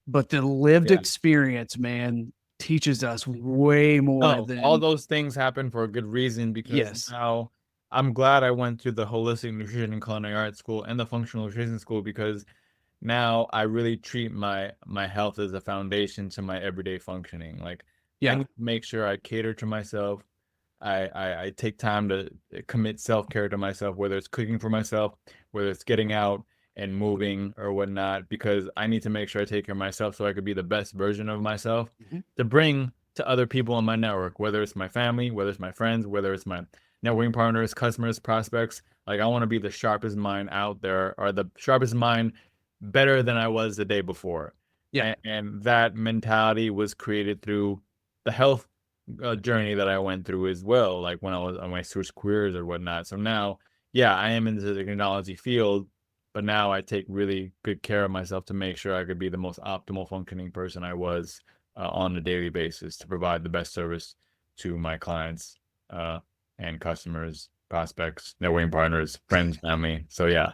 but the lived Yeah. experience, man, teaches us way more No, all than those things happen for a good reason, because yes. now I'm glad I went to the holistic nutrition and culinary arts school and the functional nutrition school, because now I really treat my health as a foundation to my everyday functioning. Like, I Yeah. need to make sure I cater to myself. I take time to commit self-care to myself, whether it's cooking for myself, whether it's getting out and moving or whatnot, because I need to make sure I take care of myself so I could be the best version of myself to bring to other people in my network, whether it's my family, whether it's my friends, whether it's my networking partners, customers, prospects. Like, I want to be the sharpest mind out there, or the sharpest mind better than I was the day before. Yeah. And that mentality was created through the health journey that I went through as well, like when I was on my switch careers or whatnot. So now, yeah, I am into the technology field, but now I take really good care of myself to make sure I could be the most optimal functioning person I was on a daily basis, to provide the best service to my clients and customers, prospects, networking partners, friends, family. So yeah,